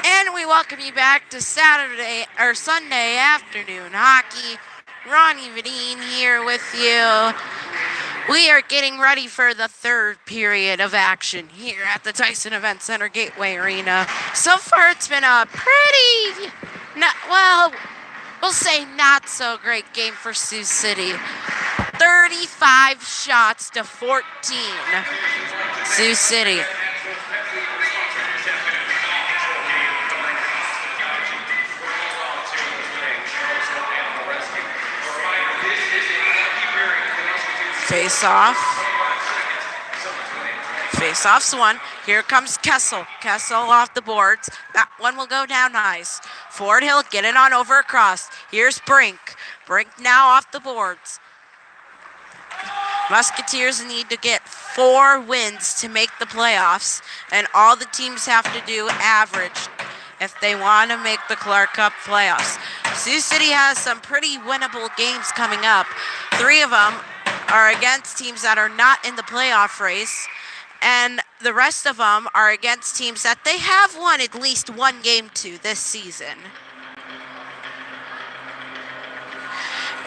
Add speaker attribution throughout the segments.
Speaker 1: And we welcome you back to Saturday or Sunday afternoon hockey. Ronnie Vadine here with you. We are getting ready for the third period of action here at the Tyson Event Center Gateway Arena. So far, it's been a pretty, we'll say not so great game for Sioux City. 35 shots to 14. Sioux City. Face-off. Face-off's one. Here comes Kessel. Kessel off the boards. That one will go down nice. Ford Hill, get it on over across. Here's Brink. Brink now off the boards. Musketeers need to get 4 wins to make the playoffs, and all the teams have to do average if they want to make the Clark Cup playoffs. Sioux City has some pretty winnable games coming up. 3 of them are against teams that are not in the playoff race, and the rest of them are against teams that they have won at least one game to this season.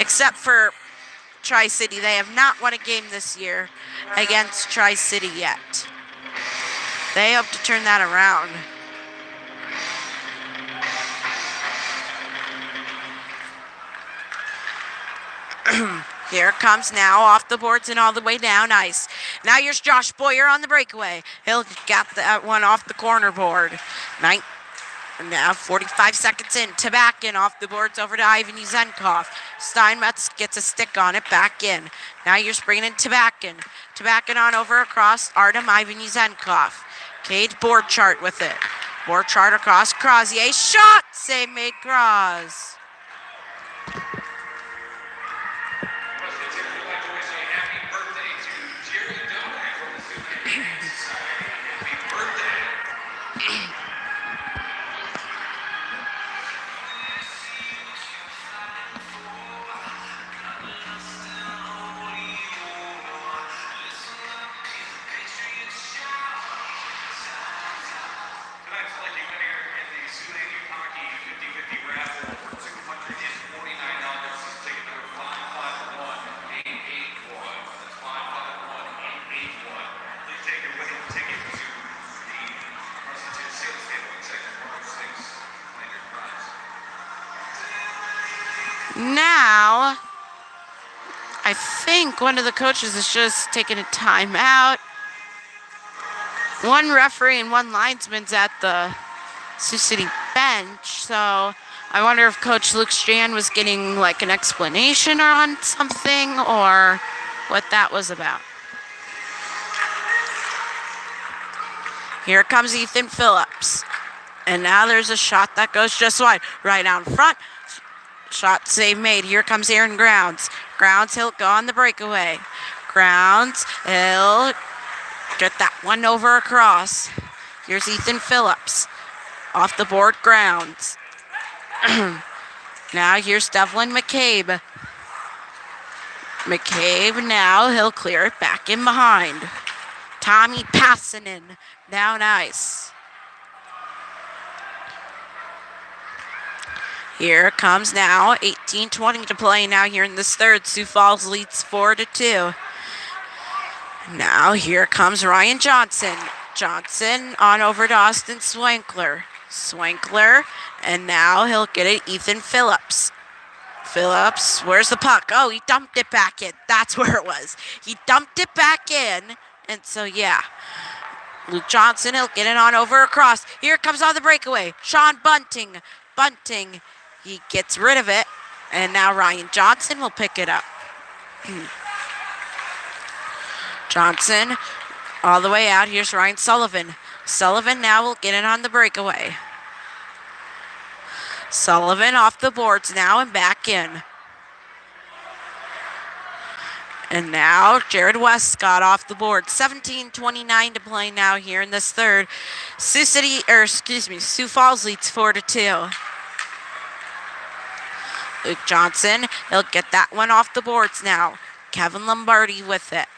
Speaker 1: Except for Tri-City. They have not won a game this year against Tri-City yet. They hope to turn that around. Here comes now off the boards and all the way down ice. Now here's Josh Boyer on the breakaway. He'll got that one off the corner board. Now 45 seconds in. Tabakin off the boards over to Ivan Yuzenkov. Steinmetz gets a stick on it, back in. Now you're bringing in Tabakin. Tabakin on over across Artem Ivan Yuzenkov. Cage board chart with it. Board chart across Crozier. Shot! Save made Cross. Now, I think one of the coaches is just taking a timeout. One referee and one linesman's at the Sioux City bench, so I wonder if Coach Luke Strand was getting like an explanation on something or what that was about. Here comes Ethan Phillips. And now there's a shot that goes just wide. Right out in front. Shot save made. Here comes Aaron Grounds. Grounds, he'll go on the breakaway. Grounds, he'll get that one over across. Here's Ethan Phillips. Off the board, Grounds. Now here's Devlin McCabe. McCabe now, he'll clear it back in behind. Tommy Passanen down ice. Here comes now, 18:20 to play now here in this third. Sioux Falls leads 4-2. Now here comes Ryan Johnson. Johnson on over to Austin Swankler. Swankler, and now he'll get it, Ethan Phillips. Phillips, where's the puck? Oh, he dumped it back in. That's where it was. He dumped it back in, and so yeah. Luke Johnson, he'll get it on over across. Here comes on the breakaway. Sean Bunting. Bunting. He gets rid of it, and now Ryan Johnson will pick it up. Johnson all the way out. Here's Ryan Sullivan. Sullivan now will get it on the breakaway. Sullivan off the boards now and back in. And now Jared Westcott off the board. 17:29 to play now here in this third. Sioux Falls leads 4-2. Luke Johnson, he'll get that one off the boards now. Kevin Lombardi with it.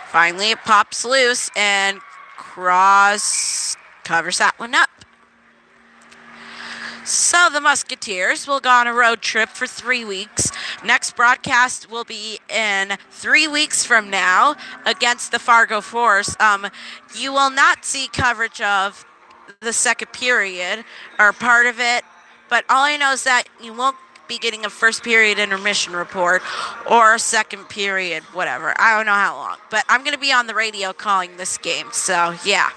Speaker 1: Finally, it pops loose, and across, covers that one up. So the Musketeers will go on a road trip for 3 weeks. Next broadcast will be in 3 weeks from now against the Fargo Force. You will not see coverage of the second period or part of it, but all I know is that you won't be getting a first period intermission report or a second period, whatever. I don't know how long, but I'm going to be on the radio calling this game. So, yeah.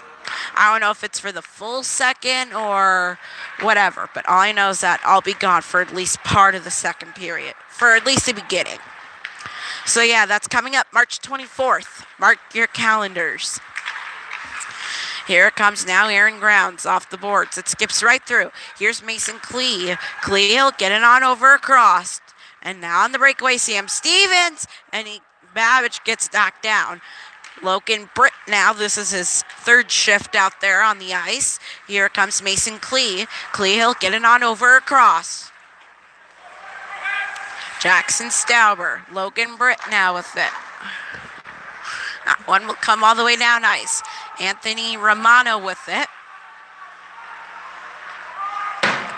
Speaker 1: I don't know if it's for the full second or whatever, but all I know is that I'll be gone for at least part of the second period, for at least the beginning. So, yeah, that's coming up March 24th. Mark your calendars. Here it comes now, Aaron Grounds off the boards. It skips right through. Here's Mason Klee. Klee, he'll get it on over across. And now on the breakaway, Sam Stevens. And Babbage gets knocked down. Logan Britt now, this is his third shift out there on the ice. Here comes Mason Klee. Klee, he'll get it on over across. Jackson Stauber. Logan Britt now with it. That one will come all the way down ice. Anthony Romano with it.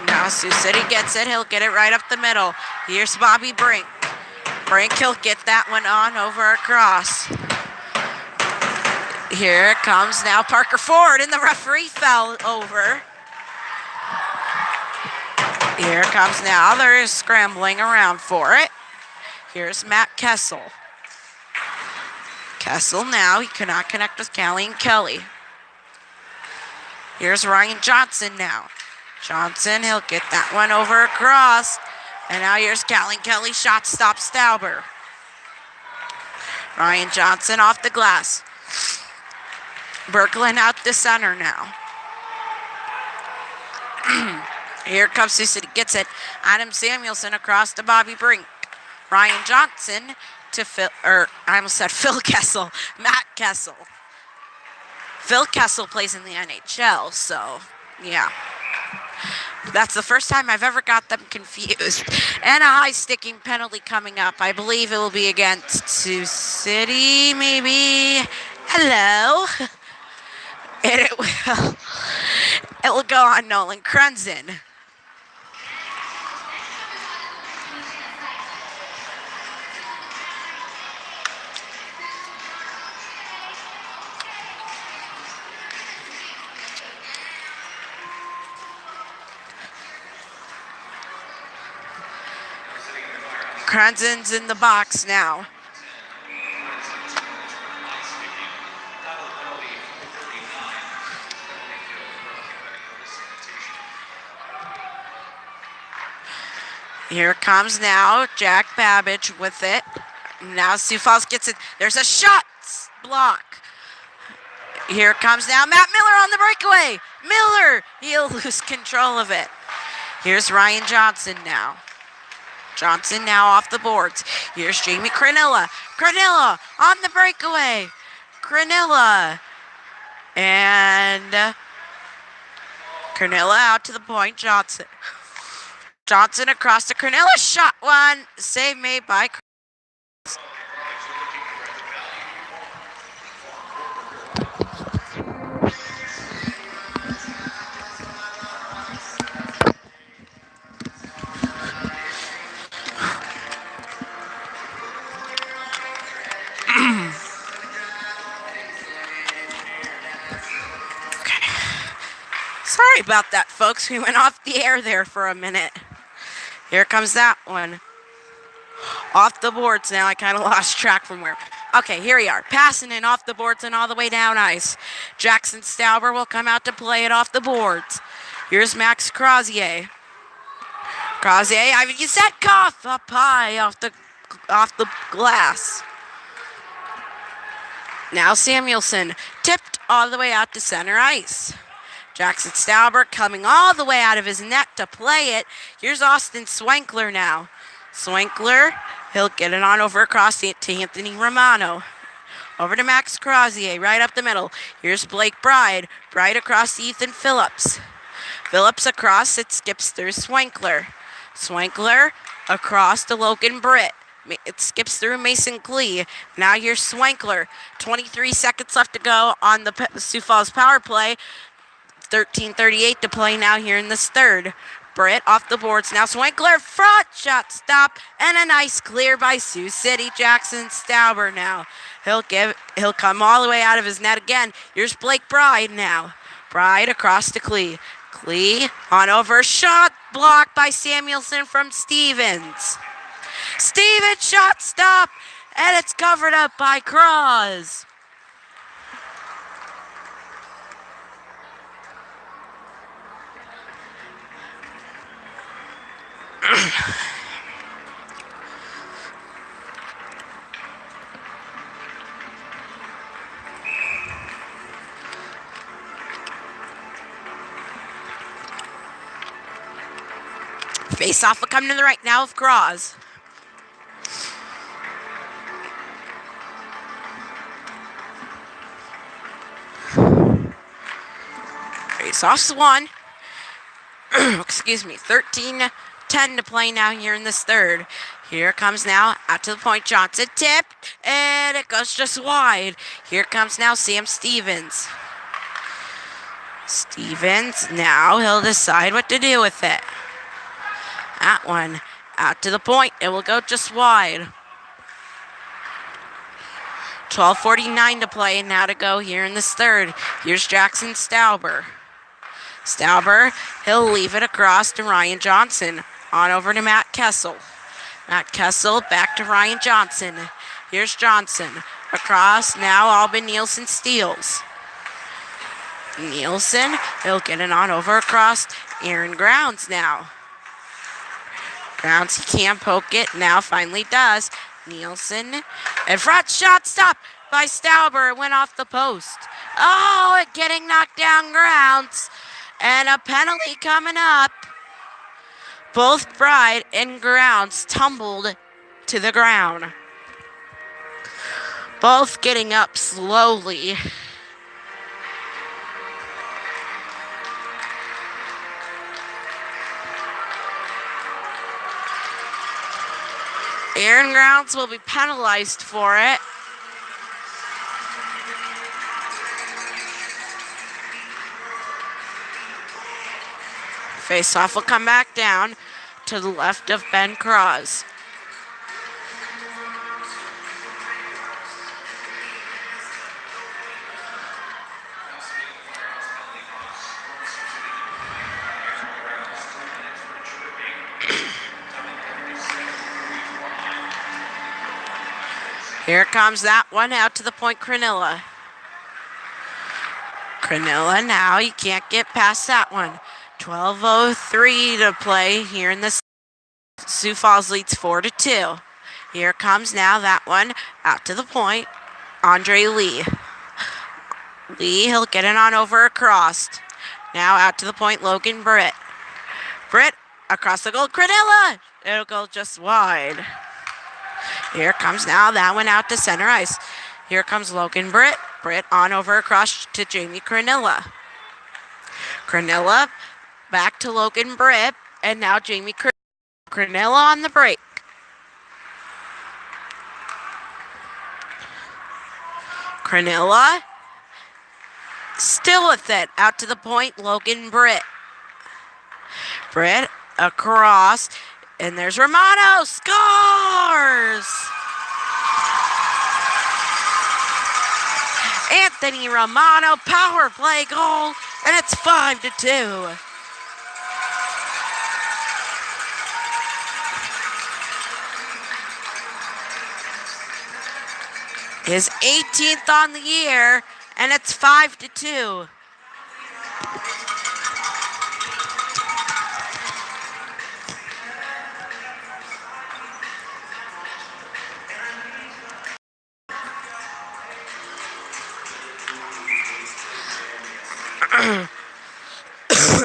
Speaker 1: Now Sioux City gets it. He'll get it right up the middle. Here's Bobby Brink. Brink, he'll get that one on over across. Here it comes now, Parker Ford, and the referee fell over. Here it comes now. There is scrambling around for it. Here's Matt Kessel. Kessel now, he cannot connect with Callie and Kelly. Here's Ryan Johnson now. Johnson, he'll get that one over across. And now here's Callie and Kelly, shot stop Stauber. Ryan Johnson off the glass. Berglund out to center now. Here comes Sioux City, gets it. Adam Samuelson across to Bobby Brink. Ryan Johnson to Phil Kessel. Matt Kessel. Phil Kessel plays in the NHL, so yeah. That's the first time I've ever got them confused. And a high sticking penalty coming up. I believe it will be against Sioux City, maybe. Hello. And it will go on Nolan Crenson. Crenson's in the box now. Here comes now Jack Babbage with it. Now Sioux Falls gets it. There's a shot block. Here comes now Matt Miller on the breakaway. Miller, he'll lose control of it. Here's Ryan Johnson now. Johnson now off the boards. Here's Jamie Cranilla. Cranilla on the breakaway. Cranilla. And Cranilla out to the point. Johnson. Johnson across to Cranilla. Shot one. Save made by Sorry about that, folks. We went off the air there for a minute. Here comes that one. Off the boards now. I kind of lost track from where. Okay, here we are. Passing it off the boards and all the way down ice. Jackson Stauber will come out to play it off the boards. Here's Max Crozier. Crozier, Ivan Yusetkov up high off the glass. Now Samuelson tipped all the way out to center ice. Jackson Stauber coming all the way out of his net to play it. Here's Austin Swankler now. Swankler, he'll get it on over across to Anthony Romano. Over to Max Crozier, right up the middle. Here's Blake Bride. Bride across to Ethan Phillips. Phillips across, it skips through Swankler. Swankler across to Logan Britt. It skips through Mason Klee. Now here's Swankler. 23 seconds left to go on the Sioux Falls power play. 13:38 to play now here in this third. Britt off the boards. Now Swankler front shot stop and a nice clear by Sioux City. Jackson Stauber now. He'll come all the way out of his net again. Here's Blake Bride now. Bride across to Klee. Klee on over. Shot blocked by Samuelson from Stevens. Stevens shot stop and it's covered up by Cross. Face off will come to the right now of Cross. Face off's one. Excuse me. 13-10 to play now here in this third. Here comes now out to the point. Johnson tipped and it goes just wide. Here comes now Sam Stevens. Stevens now he'll decide what to do with it. That one out to the point. It will go just wide. 12:49 to play and now to go here in this third. Here's Jackson Stauber. Stauber, he'll leave it across to Ryan Johnson. On over to Matt Kessel. Matt Kessel back to Ryan Johnson. Here's Johnson. Across now Albin Nielsen steals. Nielsen, he'll get it on over across Aaron Grounds now. Grounds, he can't poke it. Now finally does. Nielsen. And front shot stop by Stauber. Went off the post. Oh, it getting knocked down Grounds. And a penalty coming up. Both Bride and Grounds tumbled to the ground. Both getting up slowly. Aaron Grounds will be penalized for it. Face-off will come back down to the left of Ben Cross. Here comes that one out to the point, Cranilla. Cranilla now, you can't get past that one. 12:03 to play here in the Sioux Falls leads 4-2. Here comes now that one out to the point. Andre Lee. Lee, he'll get it on over across. Now out to the point, Logan Britt. Britt across the goal. Cranilla! It'll go just wide. Here comes now that one out to center ice. Here comes Logan Britt. Britt on over across to Jamie Cranilla. Cranilla back to Logan Britt. And now Jamie Cranilla on the break. Cranilla still with it. Out to the point, Logan Britt. Britt across. And there's Romano. Scores! Anthony Romano, power play goal. And it's 5-2. His 18th on the year. And it's 5-2.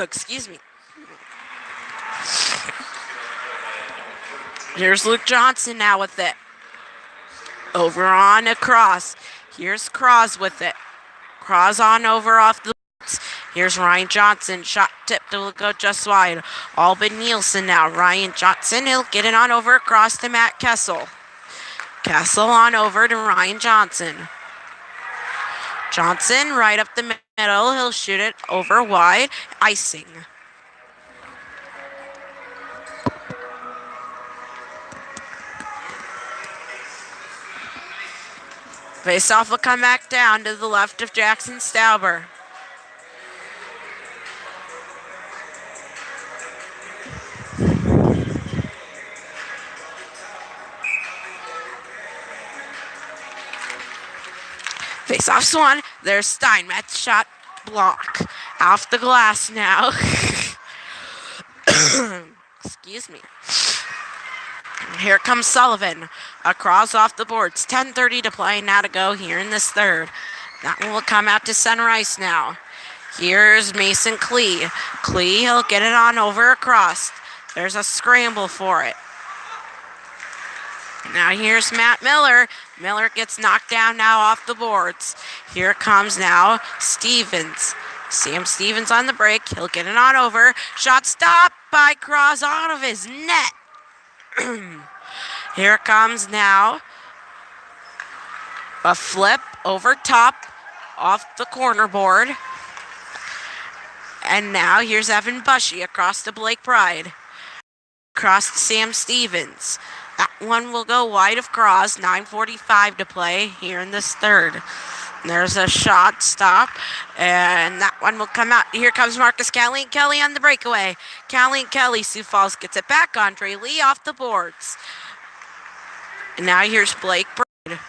Speaker 1: Excuse me. Here's Luke Johnson now with it. Over on across. Here's Cross with it. Cross on over off the boots. Here's Ryan Johnson. Shot tip to go just wide. Albin Nielsen now. Ryan Johnson, he'll get it on over across to Matt Kessel. Kessel on over to Ryan Johnson. Johnson right up the middle. He'll shoot it over wide. Icing. Faceoff will come back down to the left of Jackson Stauber. Faceoff's one. There's Steinmetz. Shot block. Off the glass now. Excuse me. Here comes Sullivan. Across off the boards. 10:30 to play. Now to go here in this third. That one will come out to center ice now. Here's Mason Klee. Klee, he'll get it on over across. There's a scramble for it. Now here's Matt Miller. Miller gets knocked down now off the boards. Here comes now Stevens. Sam Stevens on the break. He'll get it on over. Shot stopped by Cross out of his net. Here comes now a flip over top off the corner board. And now here's Evan Bushy across to Blake Pride. Across to Sam Stevens. That one will go wide of Cross. 9:45 to play here in this third. There's a shot stop, and that one will come out. Here comes Marcus Kelly on the breakaway. Kelly, Sioux Falls gets it back. Andre Lee off the boards. And now here's Blake Bride.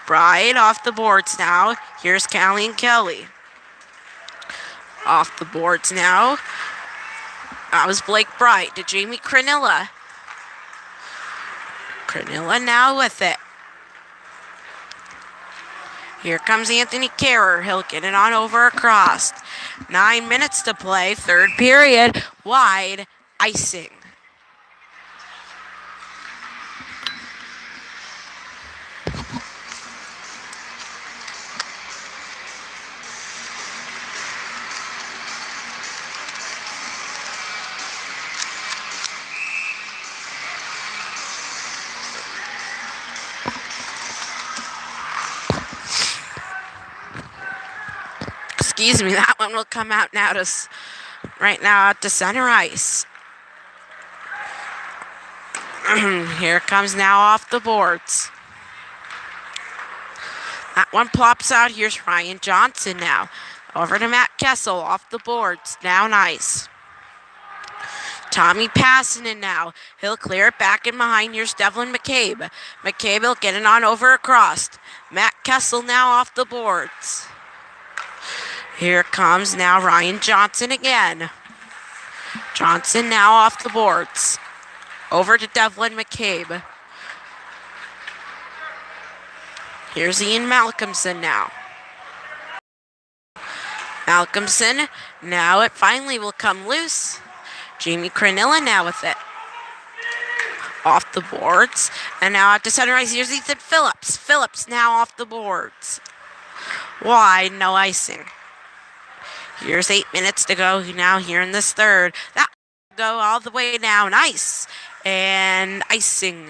Speaker 1: Bride off the boards now. Here's Kelly. Off the boards now. That was Blake Bride to Jamie Cranilla. Cranilla now with it. Here comes Anthony Carrer. He'll get it on over across. 9 minutes to play. Third period. Wide. Icing. Excuse me, that one will come out now to right now out to center ice. Here comes now off the boards. That one plops out. Here's Ryan Johnson now. Over to Matt Kessel off the boards. Down ice. Tommy Passanen now. He'll clear it back in behind. Here's Devlin McCabe. McCabe will get it on over across. Matt Kessel now off the boards. Here comes now Ryan Johnson again. Johnson now off the boards. Over to Devlin McCabe. Here's Ian Malcolmson now. Malcolmson, now it finally will come loose. Jamie Cranilla now with it. Off the boards. And now out to center ice, here's Ethan Phillips. Phillips now off the boards. Wide, no icing. Here's 8 minutes to go now here in this third. That will go all the way down ice. And icing.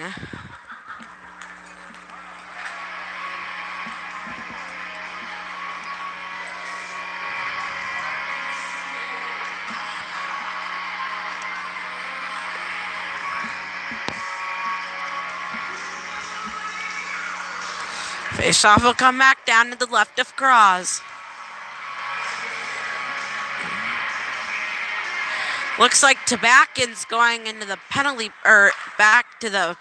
Speaker 1: Faceoff will come back down to the left of Cross. Looks like Tabackin's going into the penalty, or back to the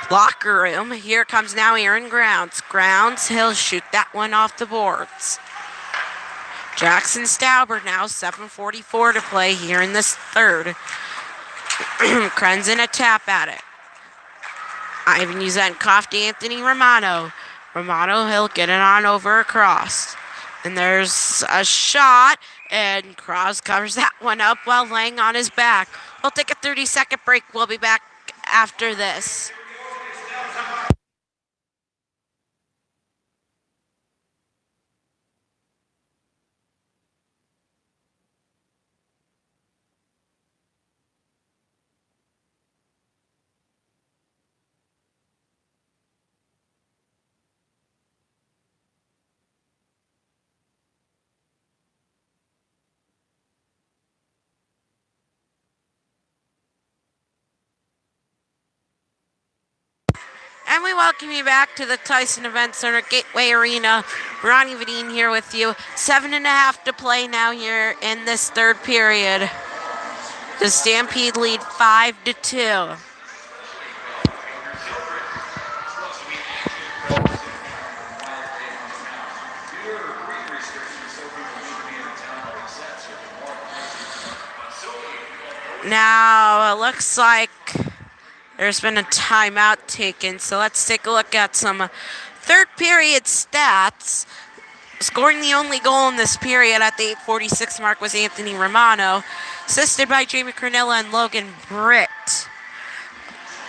Speaker 1: locker room. Here comes now Aaron Grounds. Grounds, he'll shoot that one off the boards. Jackson Stauber now, 7:44 to play here in this third. Krenzen a tap at it. Ivan Uzenkoff to Anthony Romano. Romano, he'll get it on over across. And there's a shot, and Cross covers that one up while laying on his back. We'll take a 30-second break. We'll be back after this. And we welcome you back to the Tyson Event Center Gateway Arena. Ronnie Vadine here with you. 7.5 to play now here in this third period. The Stampede lead 5-2. Now, it looks like there's been a timeout taken, so let's take a look at some third period stats. Scoring the only goal in this period at the 8:46 mark was Anthony Romano, assisted by Jamie Cornilla and Logan Britt.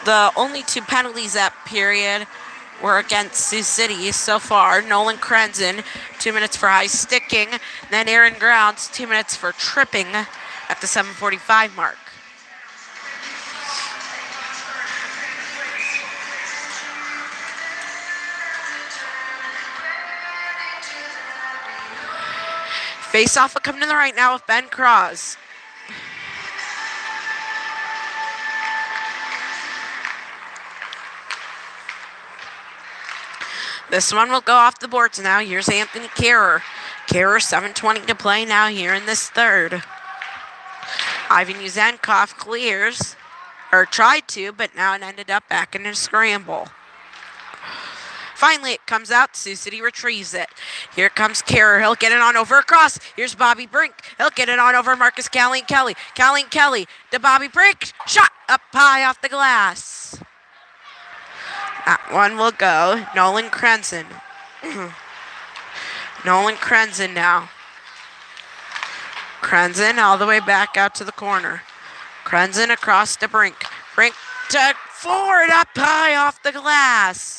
Speaker 1: The only two penalties that period were against Sioux City so far. Nolan Krenzen, 2 minutes for high sticking. Then Aaron Grounds, 2 minutes for tripping at the 7:45 mark. Face-off will come to the right now with Ben Cross. This one will go off the boards now. Here's Anthony Carrer. Carrer, 7:20 to play now here in this third. Ivan Uzenkov clears, or tried to, but now it ended up back in a scramble. Finally, it comes out. Sioux City retrieves it. Here comes Carrer. He'll get it on over across. Here's Bobby Brink. He'll get it on over Marcus Callie Kelly. Callie Kelly to Bobby Brink. Shot up high off the glass. That one will go. Nolan Krenzen. Nolan Krenzen now. Krenzen all the way back out to the corner. Krenzen across to Brink. Brink to Ford up high off the glass.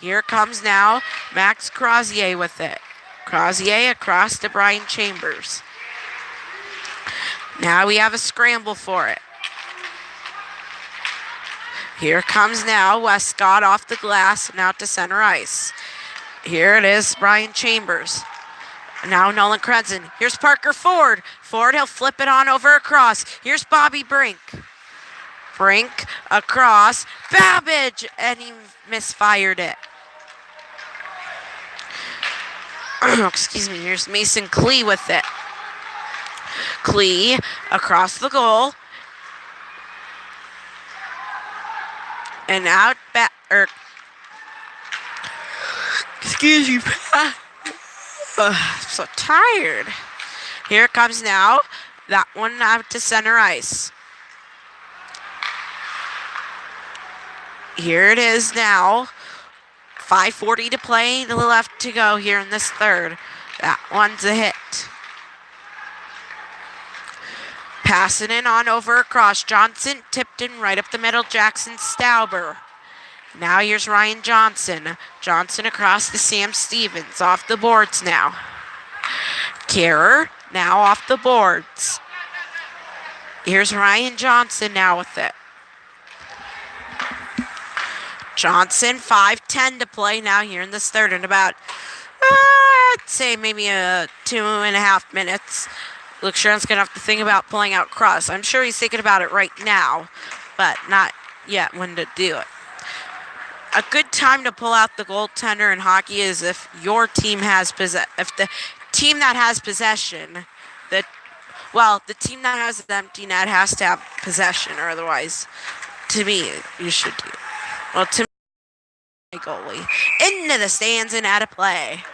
Speaker 1: Here comes now Max Crozier with it. Crozier across to Brian Chambers. Now we have a scramble for it. Here comes now Westcott off the glass and out to center ice. Here it is, Brian Chambers. Now Nolan Krenzen. Here's Parker Ford. Ford, he'll flip it on over across. Here's Bobby Brink. Brink across. Babbage! And he misfired it. Excuse me. Here's Mason Klee with it. Klee across the goal. And out back. Excuse me. I'm so tired. Here it comes now. That one out to center ice. Here it is now. 5:40 to play, the left to go here in this third. That one's a hit. Passing it on over across. Johnson tipped in right up the middle. Jackson Stauber. Now here's Ryan Johnson. Johnson across to Sam Stevens. Off the boards now. Carrer now off the boards. Here's Ryan Johnson now with it. Johnson, 5:10 to play now here in this third, in about, I'd say maybe 2.5 minutes. Luke Sharon's going to have to think about pulling out Cross. I'm sure he's thinking about it right now, but not yet when to do it. A good time to pull out the goaltender in hockey is if your team has if the team that has possession, the team that has the empty net has to have possession, or otherwise, to me, you should do it. Well, to me, goalie. Into the stands and out of play.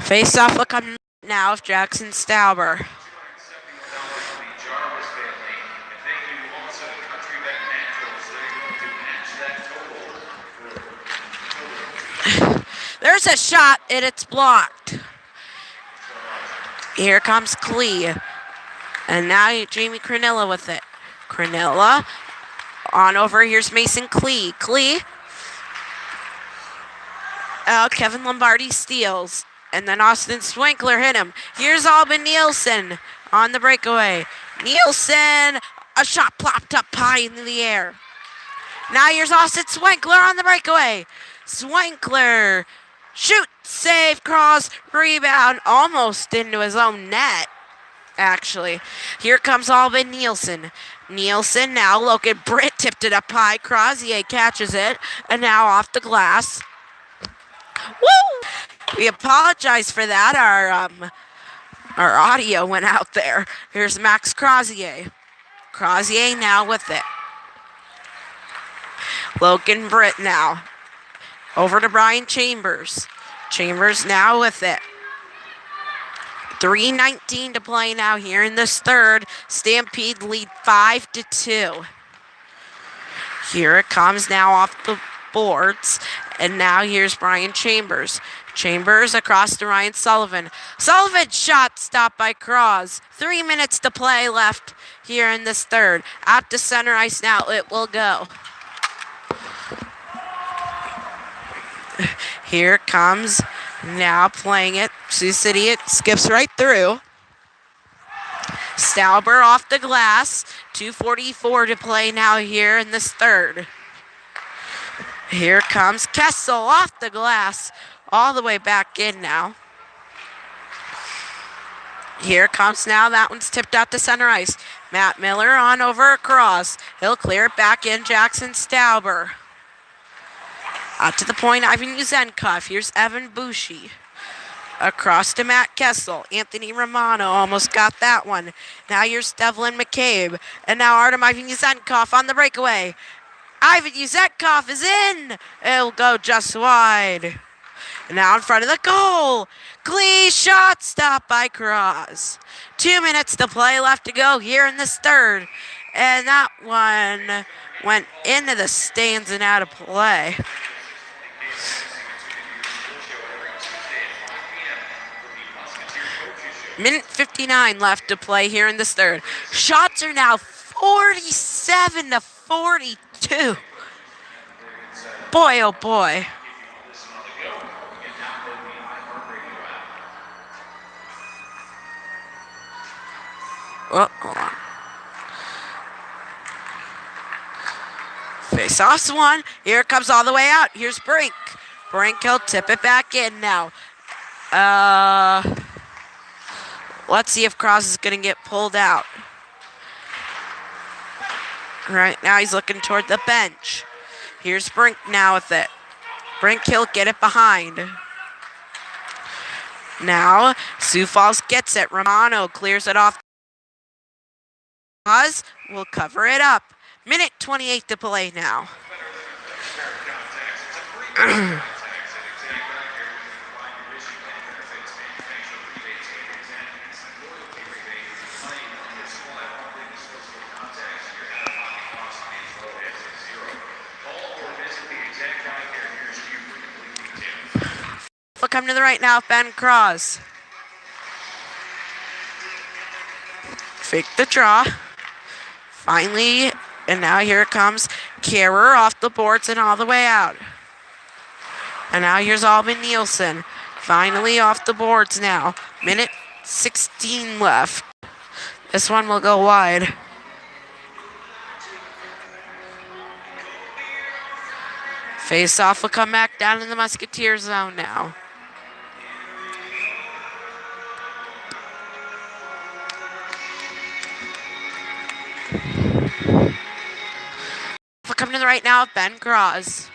Speaker 1: Face-off will come now of Jackson Stauber. There's a shot, and it's blocked. Here comes Klee. And now Jamie Cornilla with it. Cornilla on over. Here's Mason Klee. Klee. Kevin Lombardi steals. And then Austin Swinkler hit him. Here's Alban Nielsen on the breakaway. Nielsen, a shot plopped up high into the air. Now here's Austin Swinkler on the breakaway. Swankler. Shoot, save, cross, rebound, almost into his own net, actually. Here comes Albin Nielsen. Nielsen now looking, Britt tipped it up high. Crozier catches it, and now off the glass. Woo! We apologize for that. Our audio went out there. Here's Max Crozier. Crozier now with it. Logan Britt now. Over to Brian Chambers. Chambers now with it. 3:19 to play now here in this third. Stampede lead 5-2. Here it comes now off the boards. And now here's Brian Chambers. Chambers across to Ryan Sullivan. Sullivan shot stopped by Cross. 3 minutes to play left here in this third. Out to center ice now it will go. Here comes now playing it. Sioux City, it skips right through. Stauber off the glass. 2:44 to play now here in this third. Here comes Kessel off the glass. All the way back in now. Here comes now. That one's tipped out to center ice. Matt Miller on over across. He'll clear it back in. Jackson Stauber. Out to the point, Ivan Uzenkov. Here's Evan Bushy. Across to Matt Kessel. Anthony Romano almost got that one. Now here's Devlin McCabe. And now Artem Ivan Uzenkov on the breakaway. Ivan Uzenkov is in. It'll go just wide. And now in front of the goal. Glee shot stopped by Cross. 2 minutes to play left to go here in this third. And that one went into the stands and out of play. Minute 59 left to play here in this third. Shots are now 47-42. Boy, oh boy. Oh, hold on. Face-off's one. Here it comes all the way out. Here's Brink. Brink, he'll tip it back in now. Let's see if Cross is going to get pulled out. Right now he's looking toward the bench. Here's Brink now with it. Brink, he'll get it behind. Now, Sioux Falls gets it. Romano clears it off. Cross will cover it up. Minute 28 to play now. We'll come to the right now, Ben Cross. Fake the draw. Finally, and now here it comes. Kehrer off the boards and all the way out. And now here's Albin Nielsen. Finally off the boards now. Minute 16 left. This one will go wide. Face-off will come back down in the Musketeer zone now. We'll come to the right now, Ben Cross.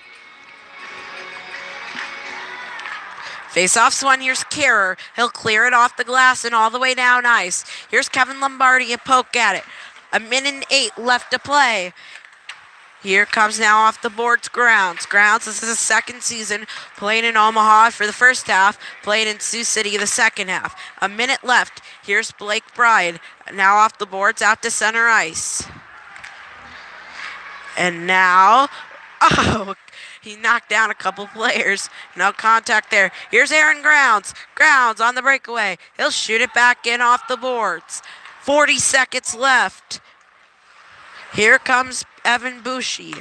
Speaker 1: Face-off's one, here's Kehrer. He'll clear it off the glass and all the way down ice. Here's Kevin Lombardi, a poke at it. 1:08 left to play. Here comes now off the boards Grounds. Grounds, this is his second season, playing in Omaha for the first half, playing in Sioux City the second half. 1 minute left. Here's Blake Bride. Now off the boards out to center ice. And now, he knocked down a couple players. No contact there. Here's Aaron Grounds. Grounds on the breakaway. He'll shoot it back in off the boards. 40 seconds left. Here comes Evan Bushy.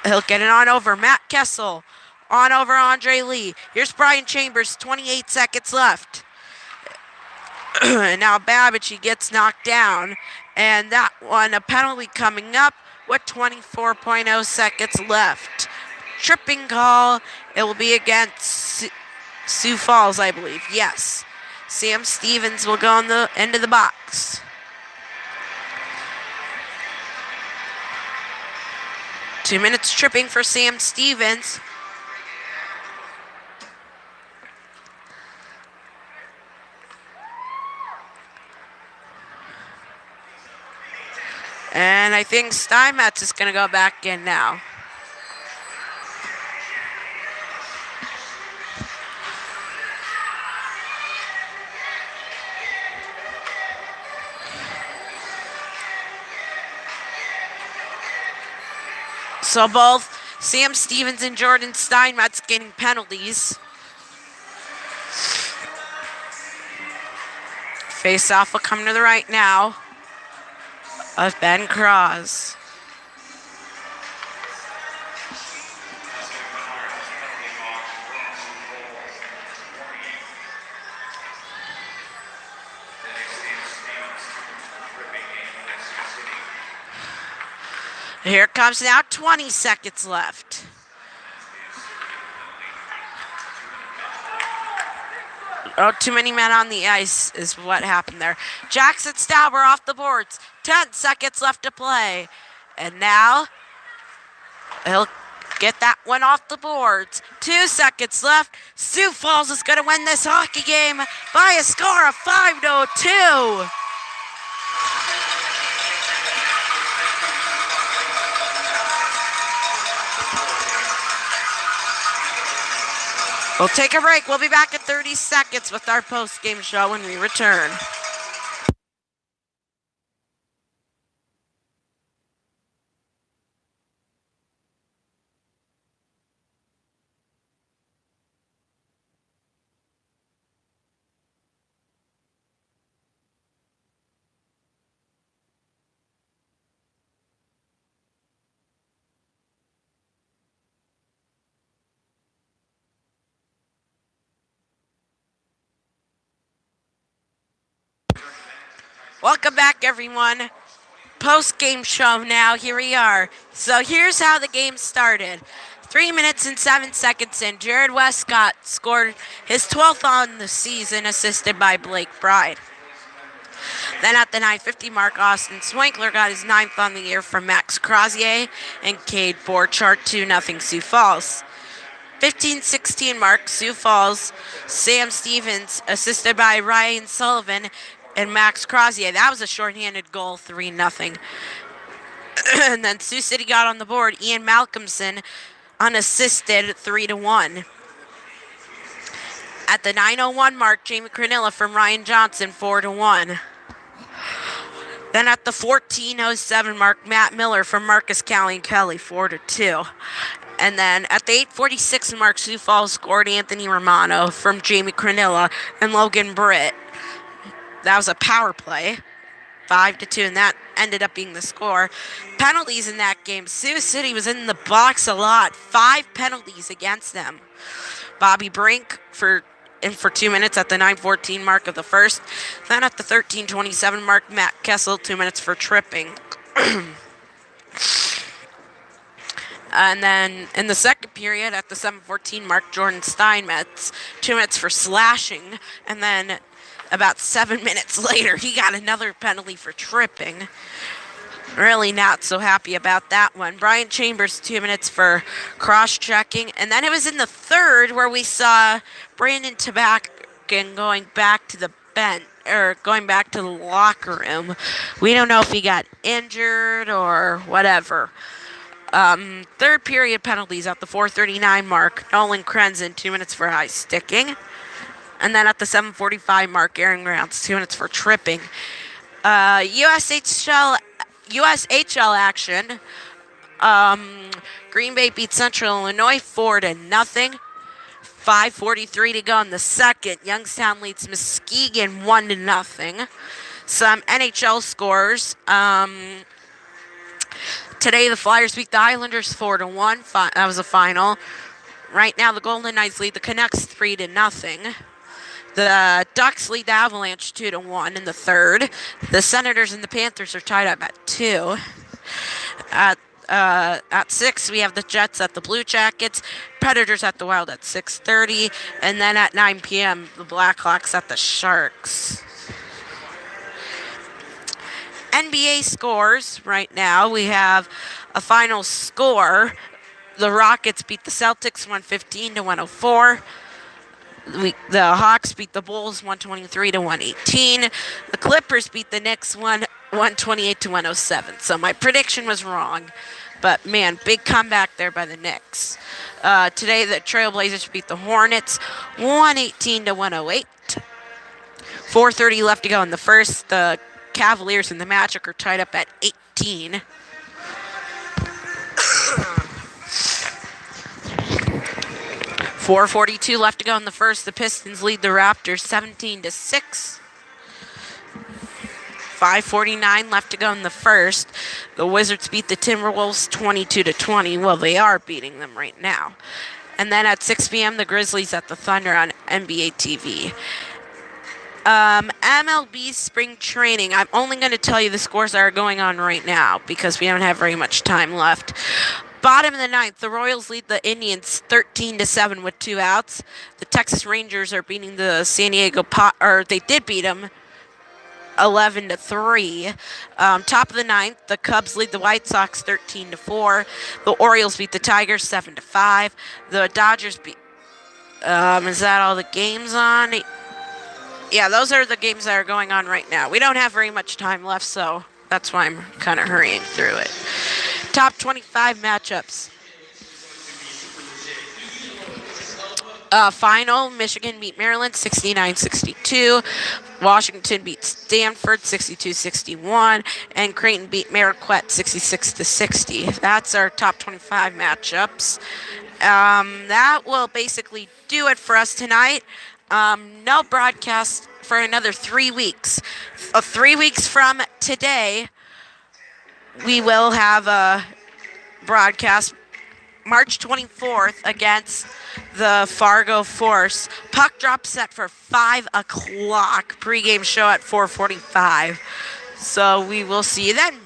Speaker 1: He'll get it on over. Matt Kessel. On over Andre Lee. Here's Brian Chambers. 28 seconds left. And now Babbage, he gets knocked down. And that one, a penalty coming up with 24.0 seconds left. tripping call. It will be against Sioux Falls, I believe. Yes. Sam Stevens will go into the box. Two minutes tripping for Sam Stevens. And I think Steinmetz is going to go back in now. So both Sam Stevens and Jordan Steinmetz getting penalties. Face-off will come to the right now of Ben Cross. Here it comes now, 20 seconds left. Oh, too many men on the ice is what happened there. Jackson Stauber off the boards. 10 seconds left to play. And now he'll get that one off the boards. 2 seconds left. Sioux Falls is going to win this hockey game by a score of 5-2. We'll take a break. We'll be back in 30 seconds with our post-game show when we return. Welcome back, everyone. Post-game show now. Here we are. So here's how the game started. 3 minutes and 7 seconds in, Jared Westcott scored his 12th on the season, assisted by Blake Bride. Then at the 9:50 mark, Austin Swinkler got his 9th on the year from Max Crozier and Cade Borchardt, 2-0 Sioux Falls. 15-16 mark, Sioux Falls, Sam Stevens, assisted by Ryan Sullivan and Max Crozier. That was a shorthanded goal, 3-0. And then Sioux City got on the board. Ian Malcolmson, unassisted, 3-1. At the 9:01 mark, Jamie Cranilla from Ryan Johnson, 4-1. Then at the 14:07 mark, Matt Miller from Marcus Kelly, 4-2. And then at the 8:46 mark, Sioux Falls scored Anthony Romano from Jamie Cranilla and Logan Britt. That was a power play, 5-2, and that ended up being the score. Penalties in that game. Sioux City was in the box a lot. 5 penalties against them. Bobby Brink for 2 minutes at the 9:14 mark of the first. Then at the 13:27 mark, Matt Kessel, 2 minutes for tripping. And then in the second period, at the 7:14 mark, Jordan Steinmetz, 2 minutes for slashing. And then about 7 minutes later, he got another penalty for tripping. Really not so happy about that one. Brian Chambers, 2 minutes for cross-checking. And then it was in the third where we saw Brandon Tabakin going back to the bench, or going back to the locker room. We don't know if he got injured or whatever. Third period penalties at the 4:39 mark. Nolan Krenzen, 2 minutes for high sticking. And then at the 7:45 mark, Aaron Grounds, 2 minutes for tripping. USHL action. Green Bay beat Central Illinois 4-0. 5:43 to go in the second. Youngstown leads Muskegon 1-0. Some NHL scores. Today, the Flyers beat the Islanders 4-1. That was a final. Right now, the Golden Knights lead the Canucks 3-0. The Ducks lead the Avalanche 2-1 in the third. The Senators and the Panthers are tied up at 2. At 6, we have the Jets at the Blue Jackets, Predators at the Wild at 6:30, and then at 9 p.m., the Blackhawks at the Sharks. NBA scores right now. We have a final score. The Rockets beat the Celtics 115 to 104. The Hawks beat the Bulls 123 to 118. The Clippers beat the Knicks 128 to 107. So my prediction was wrong. But, man, big comeback there by the Knicks. Today, the Trailblazers beat the Hornets 118 to 108. 4:30 left to go in the first. The Cavaliers and the Magic are tied up at 18. .442 left to go in the first. The Pistons lead the Raptors 17 to 6. 5:49 left to go in the first. The Wizards beat the Timberwolves 22 to 20. Well, they are beating them right now. And then at 6 p.m., the Grizzlies at the Thunder on NBA TV. MLB spring training. I'm only going to tell you the scores that are going on right now because we don't have very much time left. Bottom of the ninth, the Royals lead the Indians 13 to 7 with 2 outs. The Texas Rangers are beating the San Diego they did beat them 11 to 3. Top of the ninth, the Cubs lead the White Sox 13 to 4. The Orioles beat the Tigers 7 to 5. The Dodgers beat. Is that all the games on? Yeah, those are the games that are going on right now. We don't have very much time left, so that's why I'm kind of hurrying through it. Top 25 matchups. Final, Michigan beat Maryland 69-62. Washington beat Stanford 62-61. And Creighton beat Marquette 66-60. That's our top 25 matchups. That will basically do it for us tonight. No broadcast for another 3 weeks. 3 weeks from today, we will have a broadcast March 24th against the Fargo Force. Puck drop set for 5 o'clock. Pre-game show at 4:45. So we will see you then.